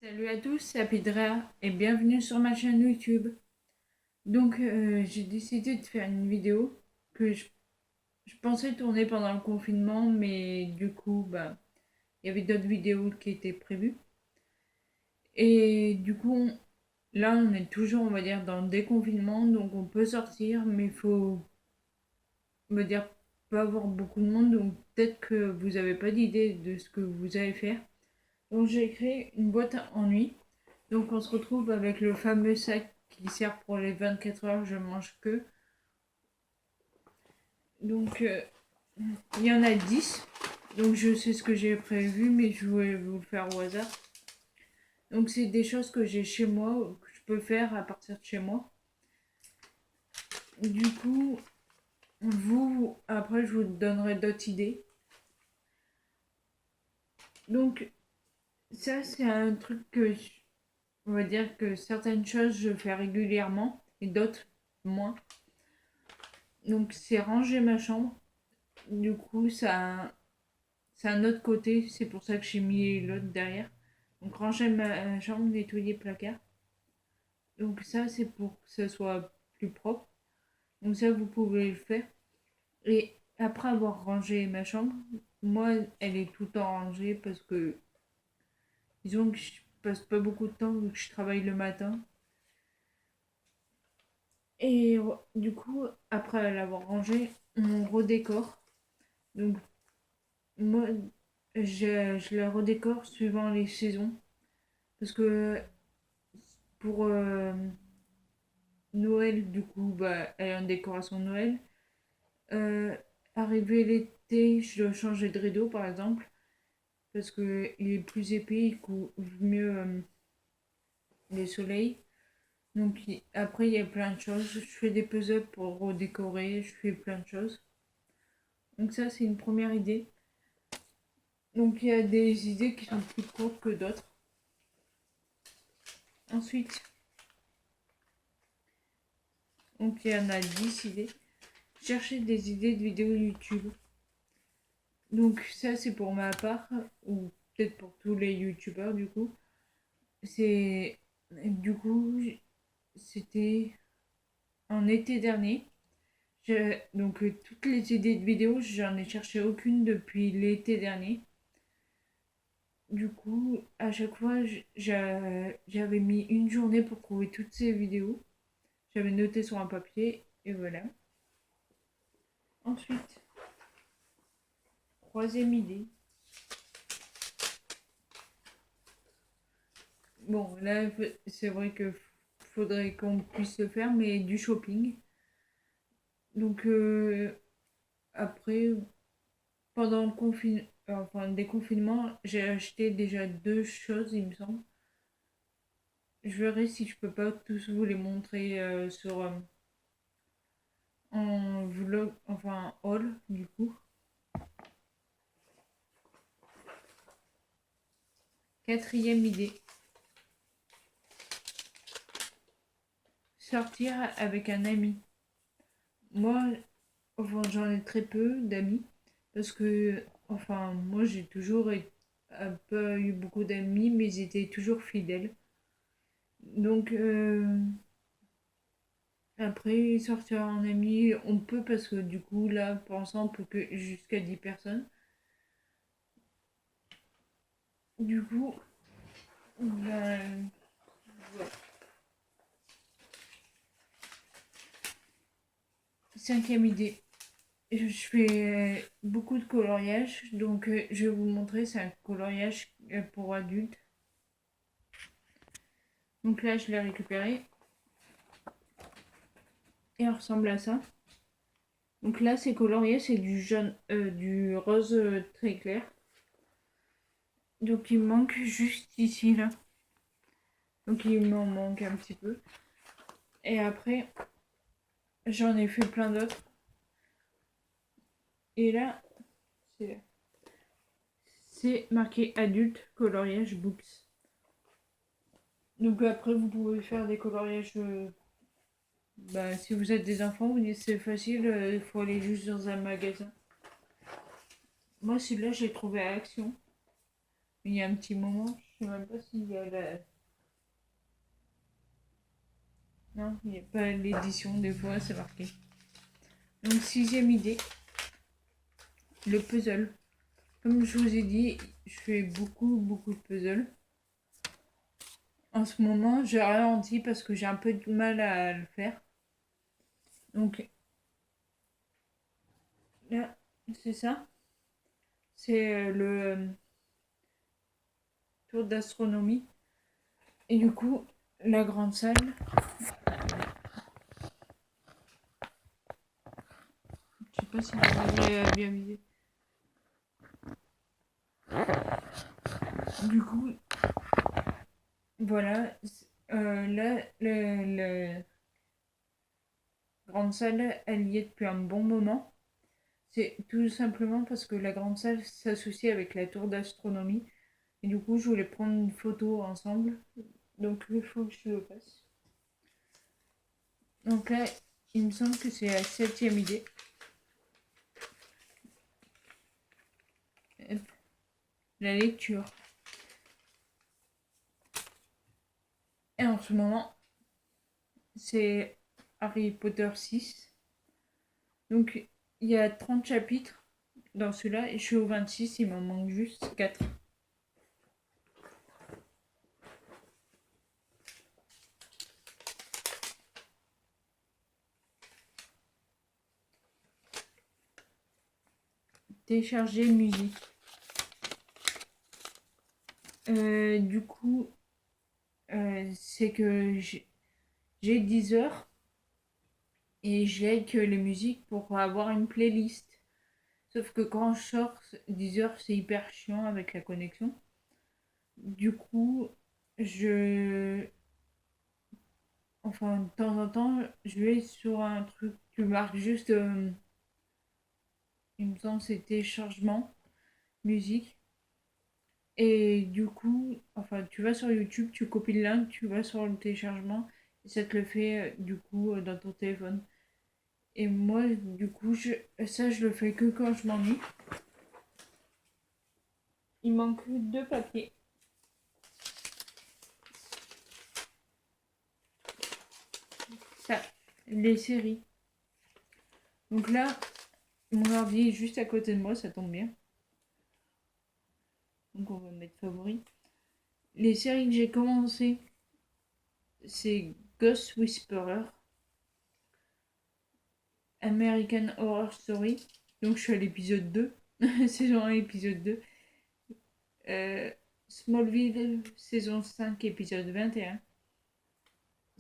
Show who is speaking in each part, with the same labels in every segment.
Speaker 1: Salut à tous, c'est Apidrea et bienvenue sur ma chaîne YouTube. Donc j'ai décidé de faire une vidéo que je pensais tourner pendant le confinement, mais du coup il y avait d'autres vidéos qui étaient prévues. Et du coup là on est toujours on va dire dans le déconfinement, donc on peut sortir, mais il faut me dire pas avoir beaucoup de monde, donc peut-être que vous n'avez pas d'idée de ce que vous allez faire. Donc j'ai créé une boîte à nuit. Donc on se retrouve avec le fameux sac qui sert pour les 24 heures, je mange que. Donc il y en a 10. Donc je sais ce que j'ai prévu, mais je voulais vous le faire au hasard. Donc c'est des choses que j'ai chez moi, que je peux faire à partir de chez moi. Du coup, après je vous donnerai d'autres idées. Donc ça c'est un truc on va dire que certaines choses je fais régulièrement et d'autres moins. Donc c'est ranger ma chambre. Du coup, c'est un autre côté, c'est pour ça que j'ai mis l'autre derrière. Donc ranger ma chambre, nettoyer le placard. Donc ça, c'est pour que ce soit plus propre. Donc ça, vous pouvez le faire. Et après avoir rangé ma chambre, moi, elle est tout le temps rangée parce que, disons que je passe pas beaucoup de temps vu que je travaille le matin. Et du coup, après l'avoir rangée, on redécore. Donc moi, je la redécore suivant les saisons. Parce que pour Noël, du coup, elle est en décoration de Noël. Euh, Arrivé l'été, je dois changer de rideau, par exemple, parce que il est plus épais, il couvre mieux les soleils. Donc après, il y a plein de choses. Je fais des puzzles pour redécorer, je fais plein de choses. Donc ça, c'est une première idée. Donc il y a des idées qui sont plus courtes que d'autres. Ensuite, donc il y en a 10 idées. Chercher des idées de vidéos YouTube. Donc ça c'est pour ma part, ou peut-être pour tous les youtubeurs du coup. C'est du coup c'était en été dernier. Donc toutes les idées de vidéos, j'en ai cherché aucune depuis l'été dernier. Du coup, à chaque fois, j'avais mis une journée pour trouver toutes ces vidéos. J'avais noté sur un papier et voilà. Ensuite, troisième idée. Bon, là, c'est vrai que faudrait qu'on puisse le faire, mais du shopping. Donc, après, pendant le déconfinement, j'ai acheté déjà deux choses, il me semble. Je verrai si je peux pas tous vous les montrer en vlog, enfin en haul, du coup. Quatrième idée, sortir avec un ami. Moi, enfin, j'en ai très peu d'amis parce que, enfin, moi j'ai toujours pas eu beaucoup d'amis, mais ils étaient toujours fidèles. Donc, après, sortir en ami, on peut parce que du coup, là, pour l'instant, on peut que jusqu'à 10 personnes. Du coup, ben, voilà. Cinquième idée. Je fais beaucoup de coloriage, donc je vais vous montrer, c'est un coloriage pour adultes. Donc là, je l'ai récupéré et elle ressemble à ça. Donc là, c'est colorié, c'est du jaune, du rose très clair. Donc il me manque juste ici, là. Donc il m'en manque un petit peu. Et après, j'en ai fait plein d'autres. Et là, c'est marqué adulte coloriage books. Donc après, vous pouvez faire des coloriages. Si vous êtes des enfants, vous dites c'est facile, il faut aller juste dans un magasin. Moi, celui-là, j'ai trouvé à Action. Il y a un petit moment. Je sais même pas s'il y a la... Non, il n'y a pas l'édition, des fois c'est marqué. Donc 6e idée, le puzzle. Comme je vous ai dit, je fais beaucoup de puzzles. En ce moment, j'ai ralenti parce que j'ai un peu de mal à le faire. Donc là, c'est ça. C'est le tour d'astronomie. Et du coup, la grande salle. Je sais pas si vous avez bien visé. Du coup, voilà. Là, la grande salle, elle y est depuis un bon moment. C'est tout simplement parce que la grande salle s'associe avec la tour d'astronomie. Et du coup, je voulais prendre une photo ensemble. Donc, il faut que je le fasse. Donc là, il me semble que c'est la 7e idée. Hop. La lecture. Et en ce moment, c'est Harry Potter 6. Donc, il y a 30 chapitres dans celui-là et je suis au 26, il m'en manque juste 4. Télécharger musique. Du coup, c'est que j'ai 10 heures et j'ai que les musiques pour avoir une playlist. Sauf que quand je sors 10 heures, c'est hyper chiant avec la connexion. Du coup, enfin, de temps en temps, je vais sur un truc, tu marques juste, il me semble, c'est téléchargement, musique. Et du coup, enfin, tu vas sur YouTube, tu copies le lien, tu vas sur le téléchargement, et ça te le fait, du coup, dans ton téléphone. Et moi, du coup, ça, je le fais que quand je m'ennuie. Il manque 2 papiers. Ça, les séries. Donc là, mon ordi est juste à côté de moi, ça tombe bien. Donc on va mettre favori. Les séries que j'ai commencé, c'est Ghost Whisperer, American Horror Story. Donc je suis à l'épisode 2, saison 1, épisode 2. Smallville, saison 5, épisode 21.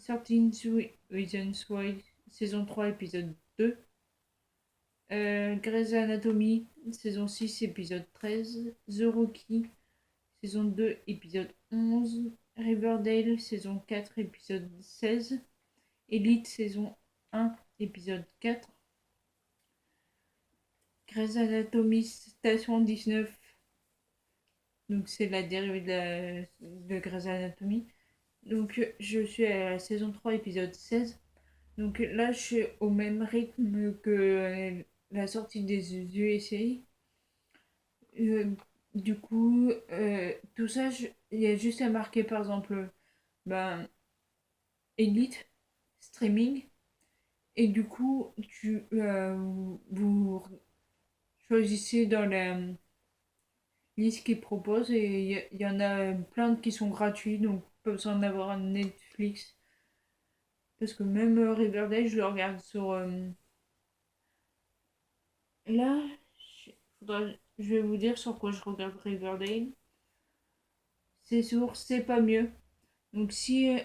Speaker 1: 13 Reasons Why, saison 3, épisode 2. Grey's Anatomy, saison 6, épisode 13. The Rookie, saison 2, épisode 11. Riverdale, saison 4, épisode 16. Elite, saison 1, épisode 4. Grey's Anatomy, station 19. Donc c'est la dérivée de Grey's Anatomy. Donc je suis à la saison 3, épisode 16. Donc là, je suis au même rythme que la sortie des USA. Du coup, tout ça, il y a juste à marquer par exemple ben, Elite, streaming. Et du coup, vous choisissez dans la liste qu'ils proposent et il y en a plein qui sont gratuits, donc pas besoin d'avoir un Netflix. Parce que même Riverdale, je le regarde sur... Là, je vais vous dire sur quoi je regarde Riverdale. C'est sur C'est pas mieux. Donc si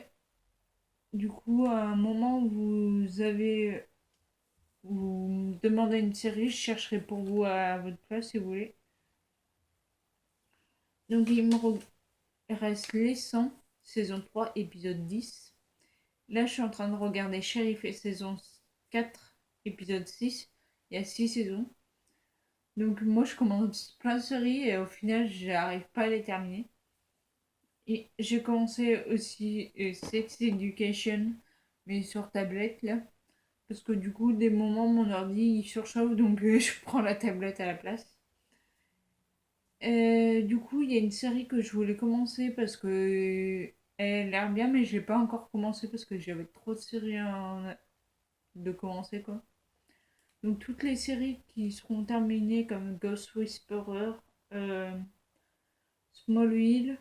Speaker 1: du coup à un moment vous me demandez une série, je chercherai pour vous à votre place si vous voulez. Donc il me reste Les 100, saison 3, épisode 10. Là je suis en train de regarder Sheriff et saison 4, épisode 6. Il y a 6 saisons. Donc moi je commence plein de séries et au final j'arrive pas à les terminer. Et j'ai commencé aussi Sex Education, mais sur tablette là. Parce que du coup, des moments, mon ordi il surchauffe, donc je prends la tablette à la place. Du coup, il y a une série que je voulais commencer parce que elle a l'air bien, mais je l'ai pas encore commencé parce que j'avais trop de séries de commencer, quoi. Donc toutes les séries qui seront terminées comme Ghost Whisperer, euh, Smallville,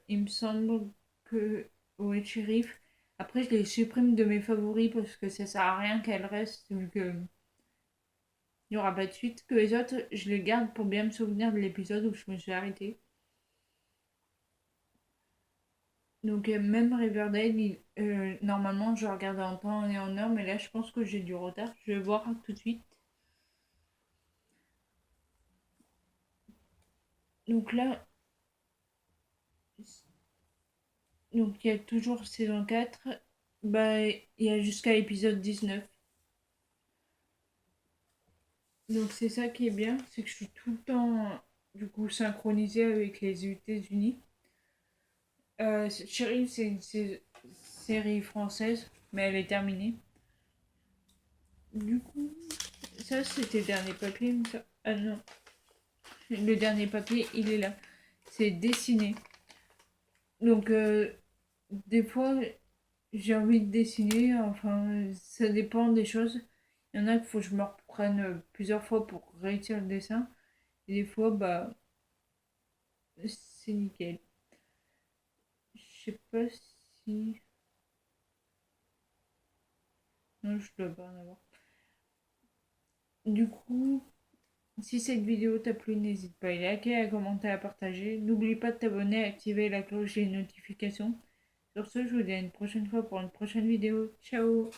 Speaker 1: il me semble que ouais, Sheriff. Après, je les supprime de mes favoris parce que ça sert à rien qu'elles restent vu que il n'y aura pas de suite. Que les autres, je les garde pour bien me souvenir de l'épisode où je me suis arrêtée. Donc même Riverdale, normalement je regardais en temps et en heure, mais là je pense que j'ai du retard. Je vais voir tout de suite. Donc là, donc il y a toujours saison 4. Bah, il y a jusqu'à l'épisode 19. Donc c'est ça qui est bien, c'est que je suis tout le temps du coup synchronisée avec les États-Unis. Chérie, c'est une série française, mais elle est terminée. Du coup, ça c'était le dernier papier. Ah non, le dernier papier, il est là. C'est dessiné. Donc, des fois, j'ai envie de dessiner. Enfin, ça dépend des choses. Il y en a qu'il faut que je me reprenne plusieurs fois pour réussir le dessin. Et des fois, bah, c'est nickel. Je sais pas si. Non, je dois pas en avoir. Du coup, si cette vidéo t'a plu, n'hésite pas à liker, à commenter, à partager. N'oublie pas de t'abonner, à activer la cloche des notifications. Sur ce, je vous dis à une prochaine fois pour une prochaine vidéo. Ciao!